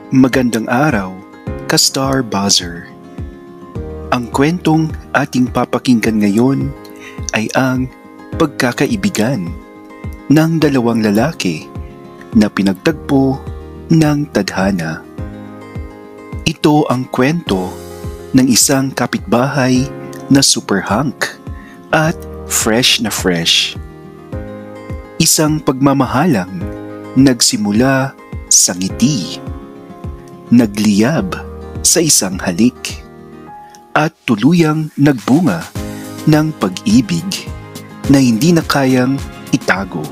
Magandang araw, ka-Star Buzzer. Ang kwentong ating papakinggan ngayon ay ang pagkakaibigan ng dalawang lalaki na pinagtagpo ng tadhana. Ito ang kwento ng isang kapitbahay na super hunk at fresh na fresh. Isang pagmamahalang nagsimula sa ngiti, nagliyab sa isang halik, at tuluyang nagbunga ng pag-ibig na hindi na kayang itago.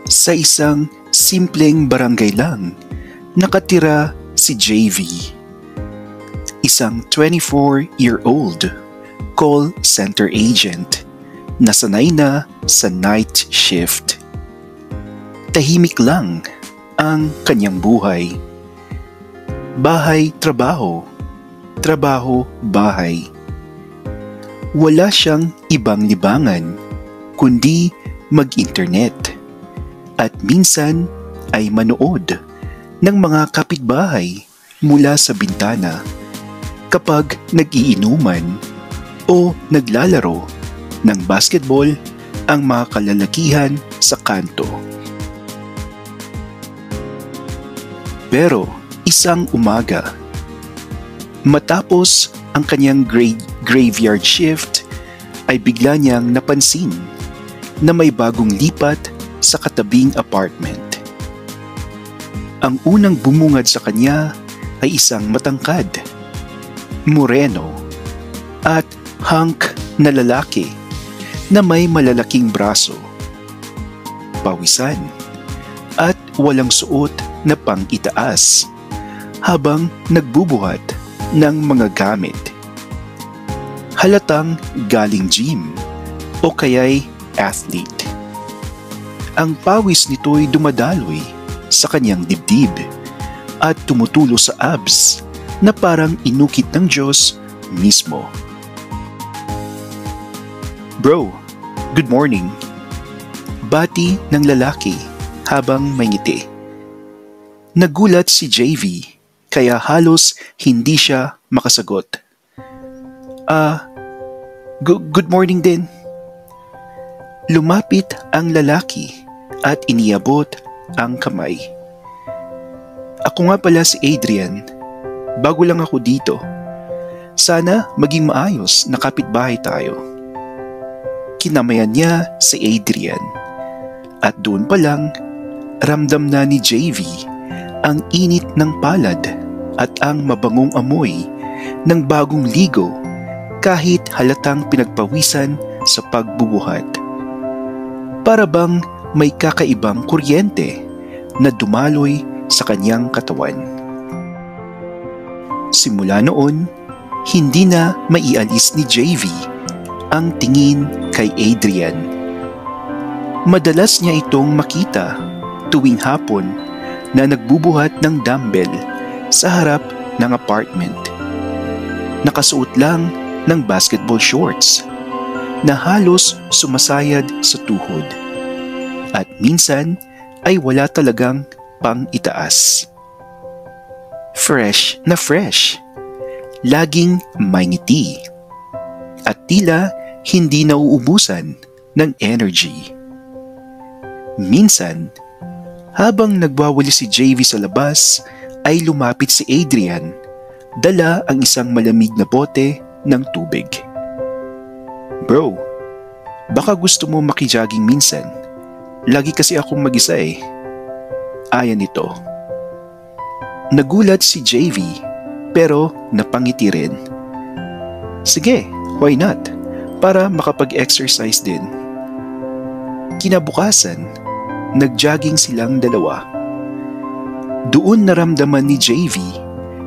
Sa isang simpleng barangay lang, nakatira si JV. Isang 24-year-old call center agent na sanay na sa night shift. Tahimik lang ang kanyang buhay. Bahay, trabaho. Trabaho, bahay. Wala siyang ibang libangan kundi mag-internet at minsan ay manood ng mga kapitbahay mula sa bintana kapag nag-iinuman o naglalaro ng basketball ang mga kalalakihan sa kanto. Pero isang umaga, matapos ang kanyang graveyard shift, ay bigla niyang napansin na may bagong lipat sa katabing apartment. Ang unang bumungad sa kanya ay isang matangkad, moreno, at hunk na lalaki na may malalaking braso, pawisan, at walang suot na pang-itaas habang nagbubuhat ng mga gamit. Halatang galing gym o kaya'y athlete. Ang pawis nito'y dumadaloy sa kanyang dibdib at tumutulo sa abs na parang inukit ng Diyos mismo. "Bro, good morning." Bati ng lalaki habang may ngiti. Nagulat si JV kaya halos hindi siya makasagot. Good morning din." Lumapit ang lalaki at iniabot ang kamay. "Ako nga pala si Adrian. Bago lang ako dito. Sana maging maayos na kapitbahay tayo." Kinamayan niya si Adrian. At doon pa lang, ramdam na ni JV ang init ng palad at ang mabangong amoy ng bagong ligo kahit halatang pinagpawisan sa pagbubuhat. Para bang may kakaibang kuryente na dumaloy sa kanyang katawan. Simula noon, hindi na maialis ni JV ang tingin kay Adrian. Madalas niya itong makita tuwing hapon na nagbubuhat ng dumbbell sa harap ng apartment. Nakasuot lang ng basketball shorts na halos sumasayad sa tuhod. At minsan ay wala talagang pang-itaas. Fresh na fresh. Laging may ngiti. At tila hindi nauubusan ng energy. Minsan, habang nagwawali si JV sa labas, ay lumapit si Adrian, dala ang isang malamig na bote ng tubig. "Bro, baka gusto mo makijogging minsan. Lagi kasi akong mag-isa eh." Ayan ito. Nagulat si JV pero napangiti rin. "Sige, why not? Para makapag-exercise din." Kinabukasan, nag-jogging silang dalawa. Doon naramdaman ni JV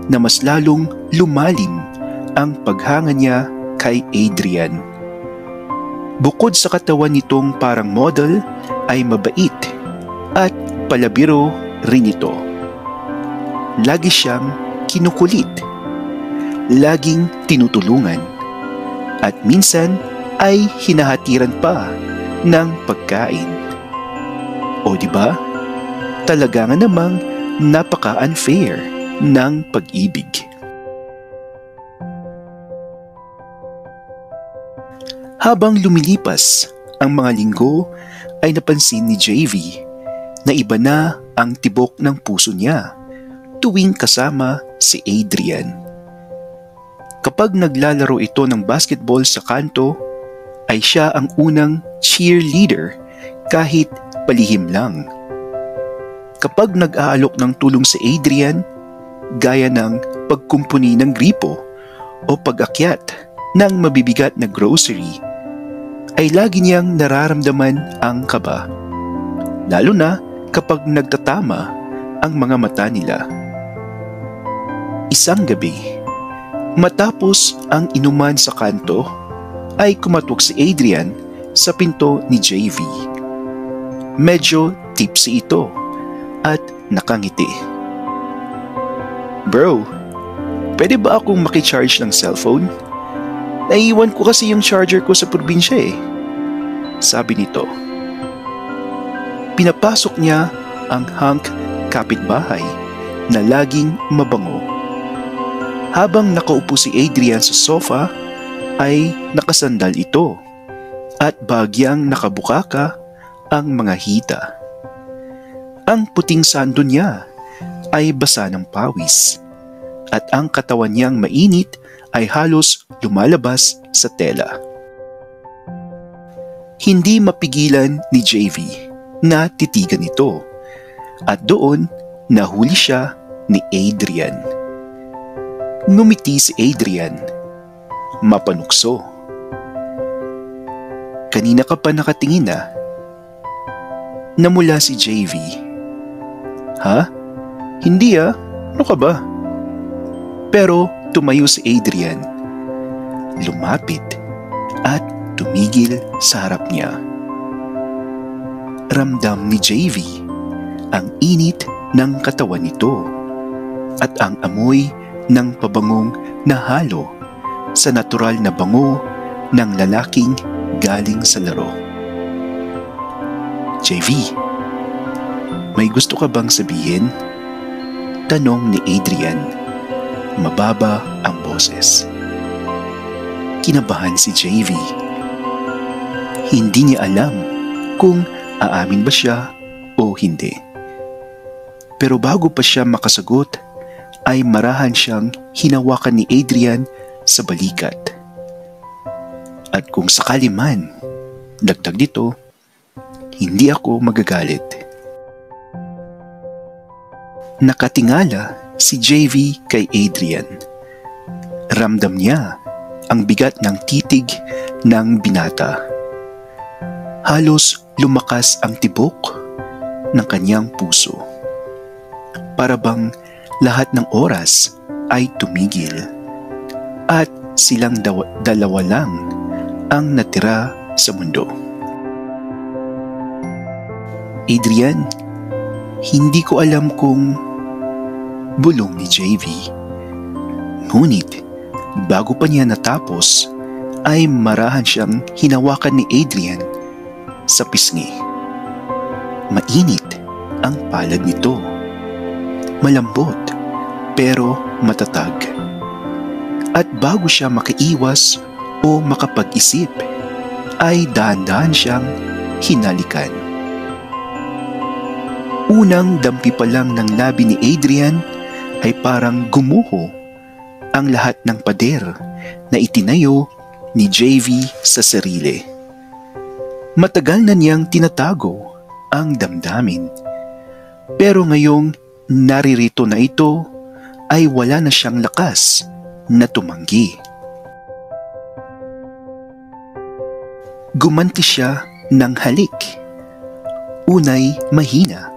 na mas lalong lumalim ang paghanga niya kay Adrian. Bukod sa katawan nitong parang model, ay mabait at palabiro rin ito. Lagi siyang kinukulit laging tinutulungan at minsan ay hinahatiran pa ng pagkain. O di ba? Talaga nga namang napaka-unfair ng pag-ibig. Habang lumilipas ang mga linggo ay napansin ni JV na iba na ang tibok ng puso niya tuwing kasama si Adrian. Kapag naglalaro ito ng basketball sa kanto, ay siya ang unang cheerleader kahit palihim lang. Kapag nag-aalok ng tulong si Adrian, gaya ng pagkumpuni ng gripo o pag-akyat ng mabibigat na grocery, ay lagi niyang nararamdaman ang kaba, lalo na kapag nagtatama ang mga mata nila. Isang gabi, matapos ang inuman sa kanto, ay kumatok si Adrian sa pinto ni JV. Medyo tipsy ito at nakangiti. "Bro, pwede ba akong makicharge ng cellphone? Naiiwan ko kasi yung charger ko sa probinsya eh," sabi nito. Pinapasok niya ang hunk kapitbahay na laging mabango. Habang nakaupo si Adrian sa sofa, ay nakasandal ito at bagyang nakabukaka ang mga hita. Ang puting sando niya ay basa ng pawis at ang katawan niyang mainit ay halos lumalabas sa tela. Hindi mapigilan ni JV na titigan ito at doon nahuli siya ni Adrian. Ngumiti si Adrian, mapanukso. "Kanina ka pa nakatingin na?" Namula si JV. "Ha? Hindi ah, ano ka ba?" Pero tumayo si Adrian, lumapit at tumigil sa harap niya. Ramdam ni JV ang init ng katawan nito at ang amoy ng pabangong nahalo sa natural na bango ng lalaking galing sa laro. "JV, may gusto ka bang sabihin?" Tanong ni Adrian. Mababa ang boses. Kinabahan si JV. Hindi niya alam kung aamin ba siya o hindi. Pero bago pa siya makasagot, ay marahan siyang hinawakan ni Adrian sa balikat. "At kung sakali man," dagdag dito, "hindi ako magagalit." Nakatingala si JV kay Adrian. Ramdam niya ang bigat ng titig ng binata. Halos lumakas ang tibok ng kanyang puso. Para bang lahat ng oras ay tumigil at silang dalawa lang ang natira sa mundo. "Adrian, hindi ko alam kung..." bulong ni JV. Ngunit bago pa niya natapos ay marahan siyang hinawakan ni Adrian sa pisngi. Mainit ang palad nito. Malambot pero matatag. At bago siya makaiwas o makapag-isip, ay dahan-dahan siyang hinalikan. Unang dampi pa lang ng labi ni Adrian ay parang gumuho ang lahat ng pader na itinayo ni JV sa sarili. Matagal na niyang tinatago ang damdamin. Pero ngayong naririto na ito, ay wala na siyang lakas na tumanggi. Gumanti siya ng halik. Unay mahina,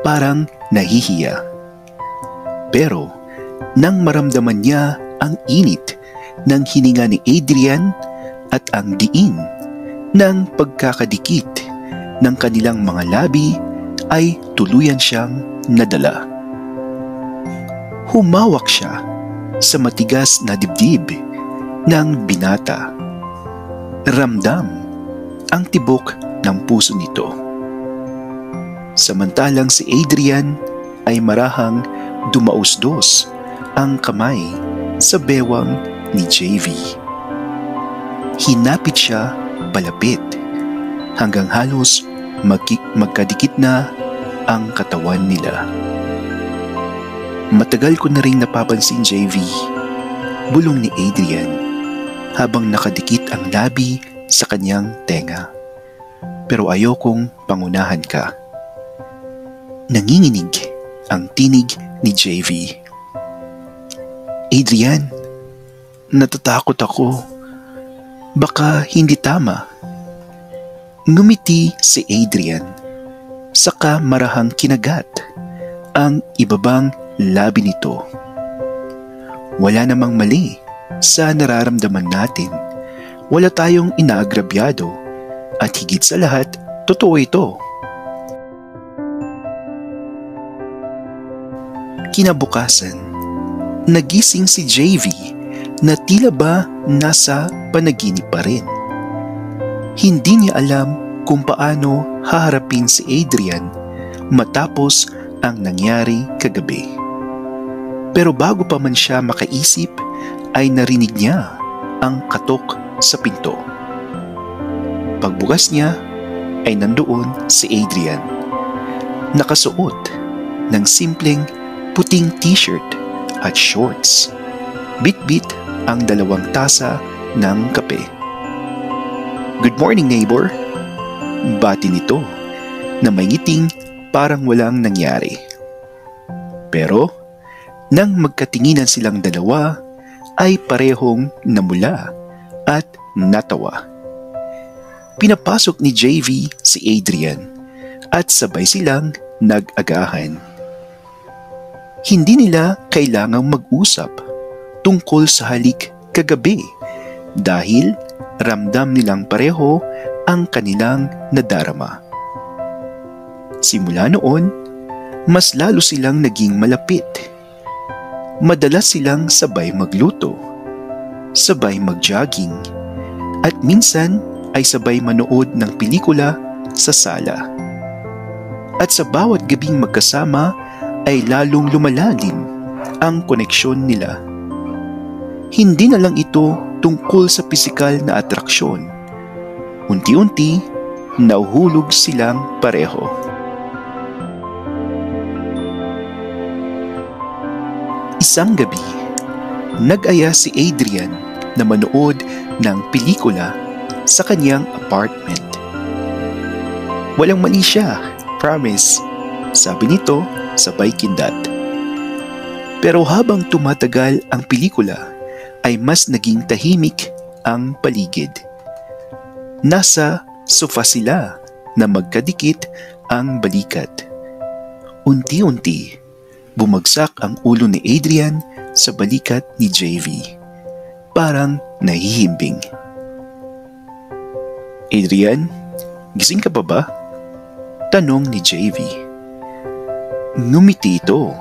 parang nahihiya. Pero nang maramdaman niya ang init ng hininga ni Adrian at ang diin ng pagkakadikit ng kanilang mga labi, ay tuluyan siyang nadala. Humawak siya sa matigas na dibdib ng binata. Ramdam ang tibok ng puso nito. Samantalang si Adrian ay marahang dumausdos ang kamay sa bewang ni JV. Hinapit siya palapit hanggang halos magkadikit na ang katawan nila. Matagal ko na rin napapansin, JV, bulong ni Adrian habang nakadikit ang labi sa kanyang tenga. Pero ayokong pangunahan ka. Nanginginig ang tinig ni JV. Adrian, natatakot ako. Baka hindi tama. Ngumiti si Adrian, saka marahang kinagat ang ibabang labi nito. Wala namang mali sa nararamdaman natin. Wala tayong inaagrabyado at higit sa lahat, totoo ito. Kinabukasan, nagising si JV na tila ba nasa panaginip pa rin. Hindi niya alam kung paano haharapin si Adrian matapos ang nangyari kagabi. Pero bago pa man siya makaisip ay narinig niya ang katok sa pinto. Pagbukas niya ay nandoon si Adrian. Nakasuot ng simpleng puting t-shirt at shorts. Bit-bit ang 2 tasa ng kape. "Good morning, neighbor," bati nito na may ngiting parang walang nangyari. Pero nang magkatinginan silang dalawa ay parehong namula at natawa. Pinapasok ni JV si Adrian at sabay silang nag-agahan. Hindi nila kailangang mag-usap tungkol sa halik kagabi dahil ramdam nilang pareho ang kanilang nadarama. Simula noon, mas lalo silang naging malapit. Madalas silang sabay magluto, sabay mag-jogging, at minsan ay sabay manood ng pelikula sa sala. At sa bawat gabing magkasama ay lalong lumalalim ang koneksyon nila. Hindi na lang ito tungkol sa pisikal na atraksyon. Unti-unti, nauhulog silang pareho. Isang gabi, nag-aya si Adrian na manood ng pelikula sa kanyang apartment. "Walang mali siya, promise," sabi nito sabay kindat. Pero habang tumatagal ang pelikula, ay mas naging tahimik ang paligid. Nasa sofa sila na magkadikit ang balikat. Unti-unti, bumagsak ang ulo ni Adrian sa balikat ni JV. Parang nahihimbing. "Adrian, gising ka pa ba?" tanong ni JV. Ngumiti ito,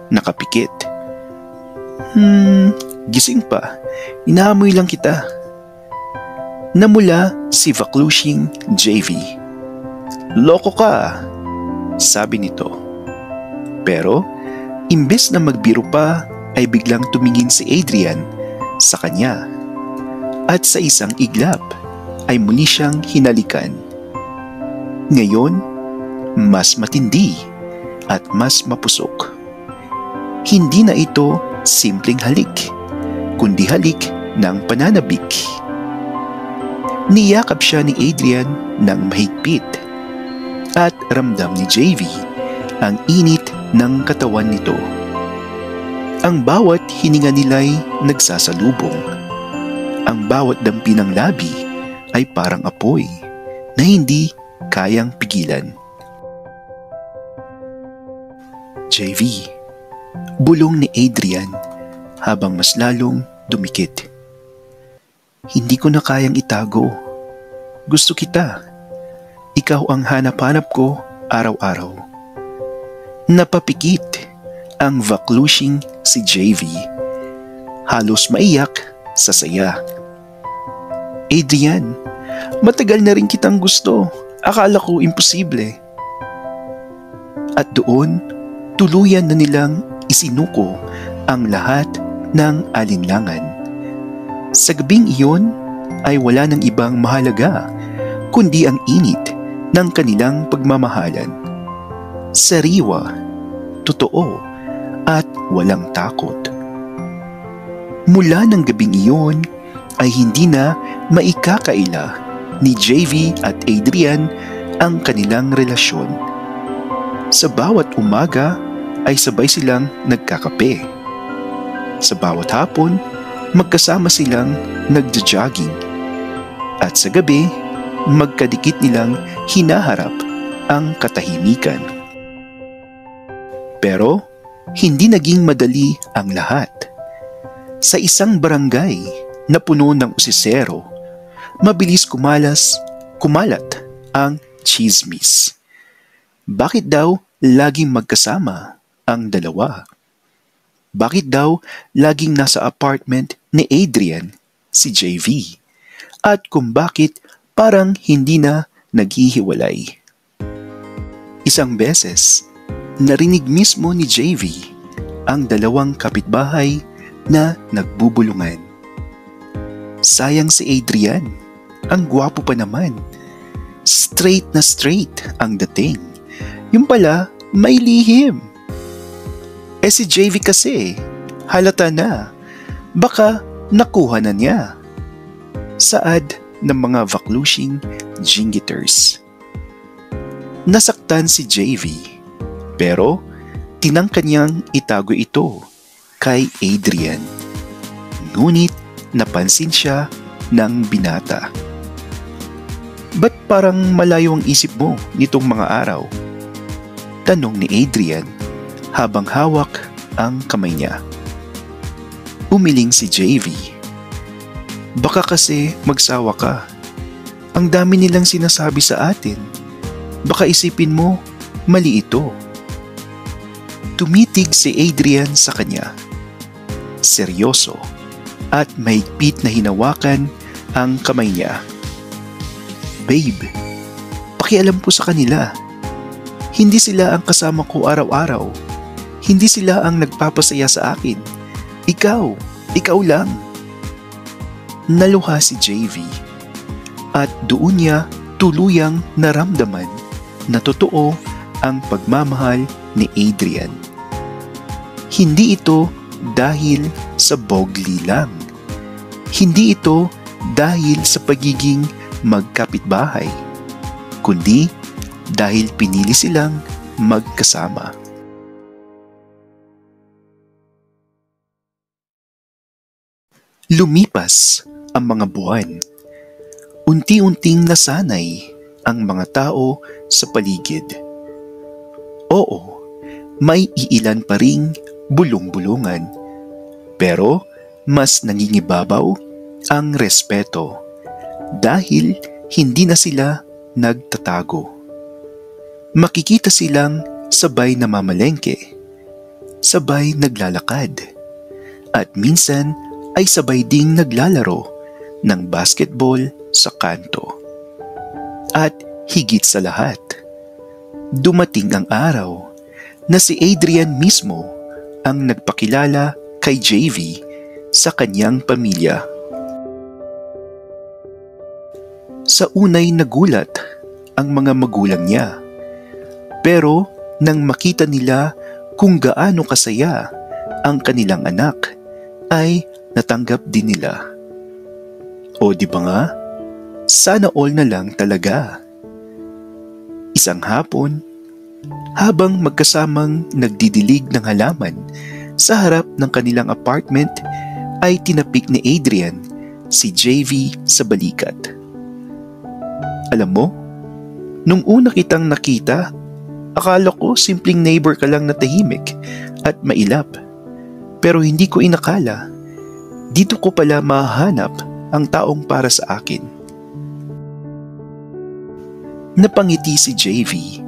nakapikit. Gising pa. Inaamoy lang kita." Namula si Vaklushing JV. "Loko ka," sabi nito. Pero imbes na magbiro pa ay biglang tumingin si Adrian sa kanya. At sa isang iglap ay muli siyang hinalikan. Ngayon, mas matindi at mas mapusok. Hindi na ito simpleng halik, kundi halik ng pananabik. Niyakap siya ni Adrian ng mahigpit at ramdam ni JV ang init ng katawan nito. Ang bawat hininga nila'y nagsasalubong. Ang bawat dampi ng labi ay parang apoy na hindi kayang pigilan. "JV," bulong ni Adrian habang mas lalong dumikit. "Hindi ko na kayang itago. Gusto kita. Ikaw ang hanap-hanap ko araw-araw." Napapikit ang Vaklushing si JV. halos maiyak sa saya. Adrian, matagal na rin kitang gusto. Akala ko imposible. At doon, tuluyan na nilang isinuko ang lahat ng alinlangan. Sa gabing iyon ay wala ng ibang mahalaga kundi ang init ng kanilang pagmamahalan. Sariwa, totoo, at walang takot. Mula ng gabing iyon ay hindi na maikakaila ni JV at Adrian ang kanilang relasyon. Sa bawat umaga ay sabay silang nagkakape. Sa bawat hapon, magkasama silang nagja-jogging. At sa gabi, magkadikit nilang hinaharap ang katahimikan. Pero, hindi naging madali ang lahat. Sa isang barangay na puno ng usisero, mabilis kumalat ang chismis. Bakit daw laging magkasama ang dalawa? Bakit daw laging nasa apartment ni Adrian si JV? At kung bakit parang hindi na naghihiwalay? Isang beses, narinig mismo ni JV ang dalawang kapitbahay na nagbubulungan. Sayang si Adrian, ang gwapo pa naman. Straight na straight ang dating. Yung pala, may lihim. Si JV kasi, halata na. Baka nakuha na niya. Saad ng mga vaklushing jinggiters. Nasaktan si JV, pero tinangka niyang itago ito kay Adrian. Ngunit napansin siya ng binata. Ba't parang malayo ang isip mo nitong mga araw? Tanong ni Adrian habang hawak ang kamay niya. Umiling si JV. Baka kasi magsawa ka. Ang dami nilang sinasabi sa atin. Baka isipin mo, mali ito. Tumitig si Adrian sa kanya. Seryoso at mahigpit na hinawakan ang kamay niya. Babe, pakialam ko sa kanila. Hindi sila ang kasama ko araw-araw. Hindi sila ang nagpapasaya sa akin. Ikaw lang. Naluha si JV at doon niya tuluyang naramdaman na totoo ang pagmamahal ni Adrian. Hindi ito dahil sa bogli lang. Hindi ito dahil sa pagiging magkapitbahay, kundi dahil pinili silang magkasama. Lumipas ang mga buwan. Unti-unting nasanay ang mga tao sa paligid. Oo, may iilan pa ring bulong-bulungan, pero mas nangingibabaw ang respeto dahil hindi na sila nagtatago. Makikita silang sabay namamalengke, sabay naglalakad, at minsan ay sabay ding naglalaro ng basketball sa kanto. At higit sa lahat, dumating ang araw na si Adrian mismo ang nagpakilala kay JV sa kanyang pamilya. Sa unay nagulat ang mga magulang niya, pero nang makita nila kung gaano kasaya ang kanilang anak, ay natanggap din nila. O di ba nga? Sana all na lang talaga. Isang hapon, habang magkasamang nagdidilig ng halaman sa harap ng kanilang apartment, ay tinapik ni Adrian si JV sa balikat. Alam mo, nung una kitang nakita, akala ko simpleng neighbor ka lang na tahimik at mailap. Pero hindi ko inakala, dito ko pala mahanap ang taong para sa akin. Napangiti si JV.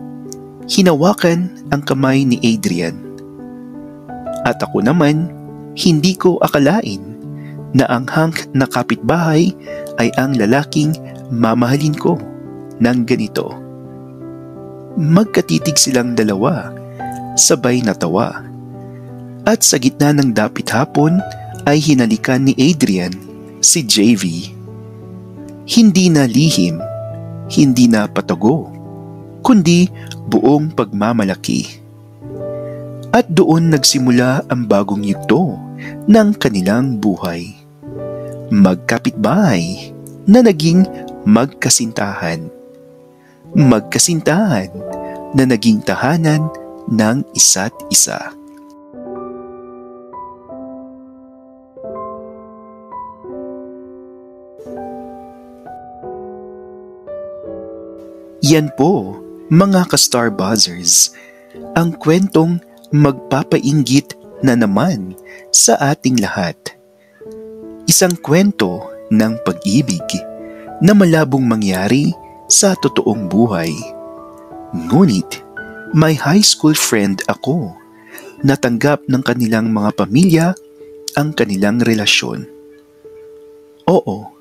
Hinawakan ang kamay ni Adrian. At ako naman, hindi ko akalain na ang hunk na kapitbahay ay ang lalaking mamahalin ko ng ganito. Magkatitig silang dalawa, sabay natawa. At sa gitna ng dapit hapon ay hinalikan ni Adrian si JV. Hindi na lihim, hindi na patago, kundi buong pagmamalaki. At doon nagsimula ang bagong yugto ng kanilang buhay. Magkapitbahay na naging magkasintahan. Magkasintahan na naging tahanan ng isa't isa. Yan po, mga ka-Star Buzzers, ang kwentong magpapainggit na naman sa ating lahat. Isang kwento ng pag-ibig na malabong mangyari sa totoong buhay. Ngunit may high school friend ako na tanggap ng kanilang mga pamilya ang kanilang relasyon. Oo,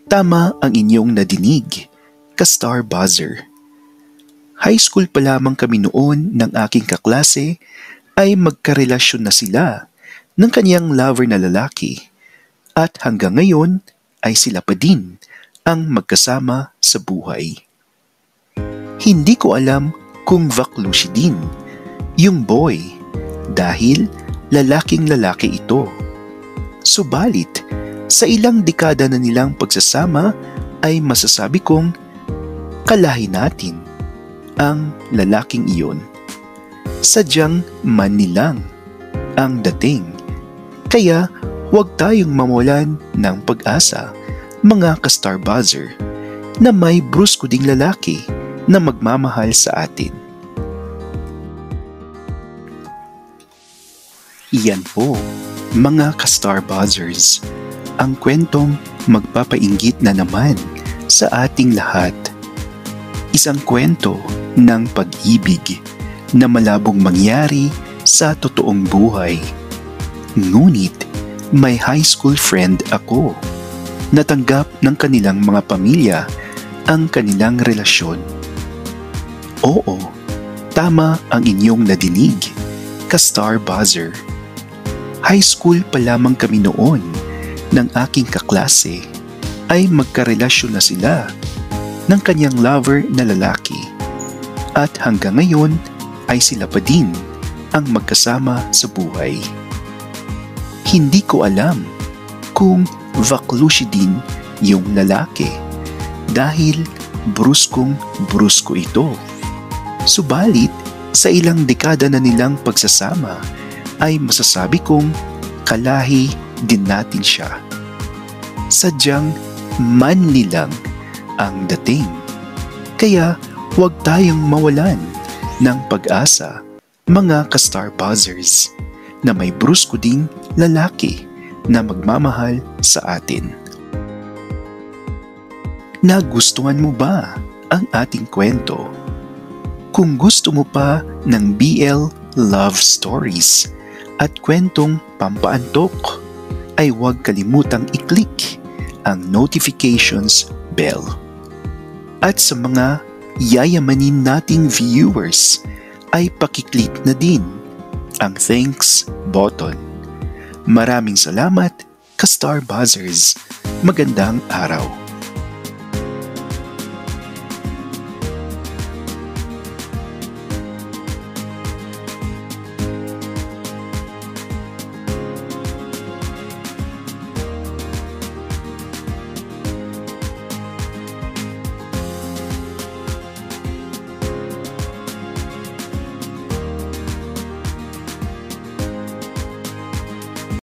tama ang inyong nadinig, ka-Star Buzzer. High school pa lamang kami noon ng aking kaklase ay magkarelasyon na sila ng kanyang lover na lalaki at hanggang ngayon ay sila pa din ang magkasama sa buhay. Hindi ko alam kung baklushi din yung boy dahil lalaking lalaki ito. Subalit, sa ilang dekada na nilang pagsasama ay masasabi kong kalahi natin ang lalaking iyon. Sadyang manilang ang dating. Kaya huwag tayong mawalan ng pag-asa, mga ka-Star Buzzer, na may brusko ding lalaki na magmamahal sa atin. Iyan po, mga ka-Star Buzzers, ang kwentong magpapainggit na naman sa ating lahat. Isang kwento ng pag-ibig na malabong mangyari sa totoong buhay. Ngunit may high school friend ako. Natanggap ng kanilang mga pamilya ang kanilang relasyon. Oo, tama ang inyong nadinig, ka-Star Buzzer. High school pa lamang kami noon ng aking kaklase ay magkarelasyon na sila ng kanyang lover na lalaki. At hanggang ngayon ay sila pa din ang magkasama sa buhay. Hindi ko alam kung baklushi din yung lalaki dahil bruskong-brusko ito. Subalit, sa ilang dekada na nilang pagsasama ay masasabi kong kalahi din natin siya. Sadyang manli lang ang dating. Kaya huwag tayong mawalan ng pag-asa, mga ka-Star Buzzers, na may brusko ding lalaki na magmamahal sa atin. Nagustuhan mo ba ang ating kwento? Kung gusto mo pa ng BL Love Stories at kwentong pampaantok, ay huwag kalimutang i-click ang notifications bell. At sa mga yayamanin nating viewers ay pakiclick na din ang thanks button. Maraming salamat, ka-Star Buzzers. Magandang araw.